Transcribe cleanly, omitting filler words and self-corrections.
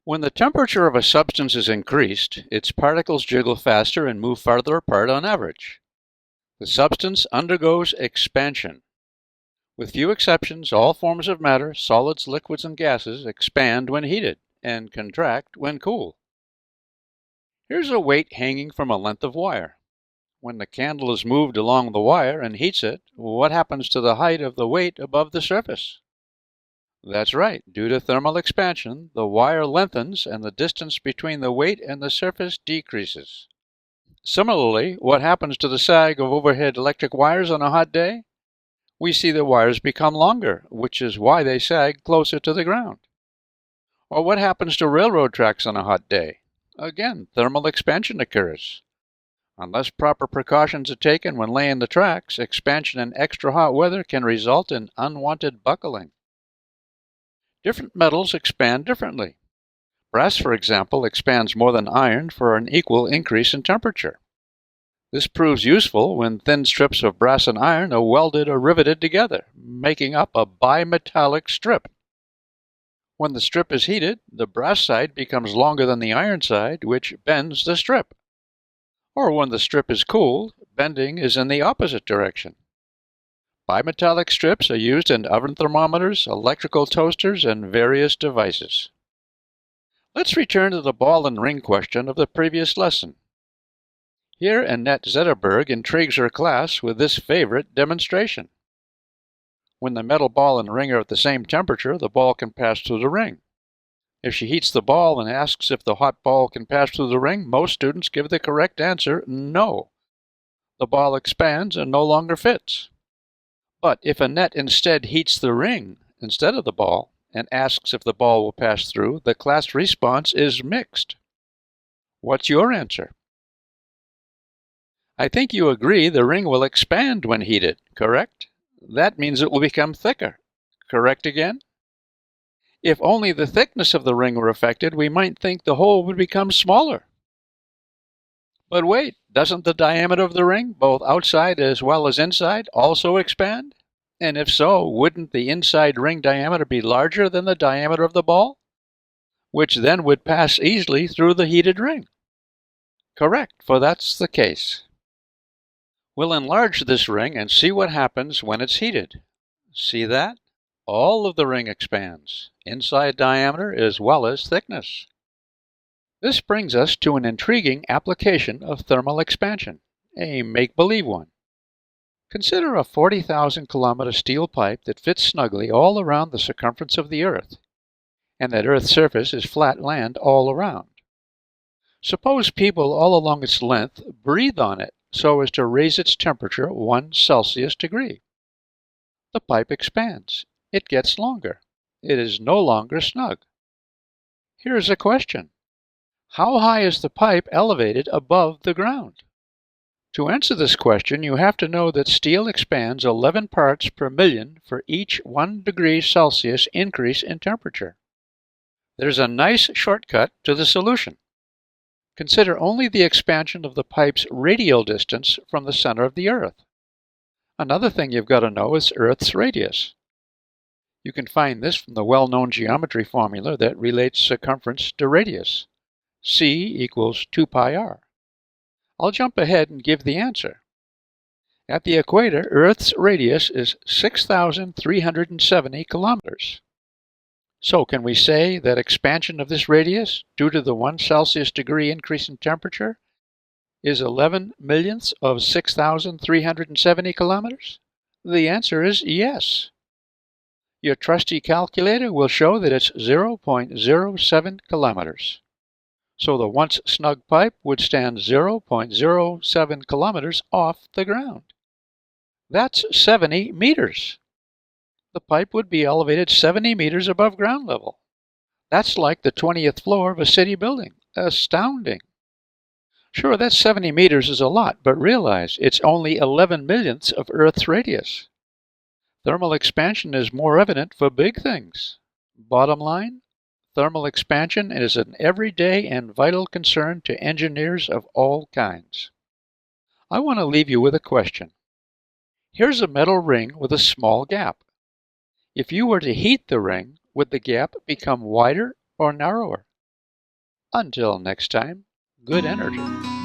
When the temperature of a substance is increased, its particles jiggle faster and move farther apart on average. The substance undergoes expansion. With few exceptions, all forms of matter, solids, liquids, and gases, expand when heated and contract when cool. Here's a weight hanging from a length of wire. When the candle is moved along the wire and heats it, what happens to the height of the weight above the surface? That's right. Due to thermal expansion, the wire lengthens and the distance between the weight and the surface decreases. Similarly, what happens to the sag of overhead electric wires on a hot day? We see the wires become longer, which is why they sag closer to the ground. Or what happens to railroad tracks on a hot day? Again, thermal expansion occurs. Unless proper precautions are taken when laying the tracks, expansion in extra hot weather can result in unwanted buckling. Different metals expand differently. Brass, for example, expands more than iron for an equal increase in temperature. This proves useful when thin strips of brass and iron are welded or riveted together, making up a bimetallic strip. When the strip is heated, the brass side becomes longer than the iron side, which bends the strip. Or when the strip is cooled, bending is in the opposite direction. Bimetallic strips are used in oven thermometers, electrical toasters, and various devices. Let's return to the ball and ring question of the previous lesson. Here Annette Zetterberg intrigues her class with this favorite demonstration. When the metal ball and ring are at the same temperature, the ball can pass through the ring. If she heats the ball and asks if the hot ball can pass through the ring, most students give the correct answer, no. The ball expands and no longer fits. But if Annette instead heats the ring instead of the ball and asks if the ball will pass through, the class response is mixed. What's your answer? I think you agree the ring will expand when heated, correct? That means it will become thicker. Correct again? If only the thickness of the ring were affected, we might think the hole would become smaller. But wait, doesn't the diameter of the ring, both outside as well as inside, also expand? And if so, wouldn't the inside ring diameter be larger than the diameter of the ball? Which then would pass easily through the heated ring. Correct, for that's the case. We'll enlarge this ring and see what happens when it's heated. See that? All of the ring expands, inside diameter as well as thickness. This brings us to an intriguing application of thermal expansion, a make-believe one. Consider a 40,000-kilometer steel pipe that fits snugly all around the circumference of the Earth, and that Earth's surface is flat land all around. Suppose people all along its length breathe on it so as to raise its temperature 1 Celsius degree. The pipe expands. It gets longer. It is no longer snug. Here's a question. How high is the pipe elevated above the ground? To answer this question, you have to know that steel expands 11 parts per million for each 1 degree Celsius increase in temperature. There's a nice shortcut to the solution. Consider only the expansion of the pipe's radial distance from the center of the Earth. Another thing you've got to know is Earth's radius. You can find this from the well-known geometry formula that relates circumference to radius. C equals 2 pi r. I'll jump ahead and give the answer. At the equator, Earth's radius is 6,370 kilometers. So can we say that expansion of this radius, due to the 1 Celsius degree increase in temperature, is 11 millionths of 6,370 kilometers? The answer is yes. Your trusty calculator will show that it's 0.07 kilometers. So the once snug pipe would stand 0.07 kilometers off the ground. That's 70 meters. The pipe would be elevated 70 meters above ground level. That's like the 20th floor of a city building. Astounding. Sure, that 70 meters is a lot, but realize it's only 11 millionths of Earth's radius. Thermal expansion is more evident for big things. Bottom line, thermal expansion is an everyday and vital concern to engineers of all kinds. I want to leave you with a question. Here's a metal ring with a small gap. If you were to heat the ring, would the gap become wider or narrower? Until next time, good energy.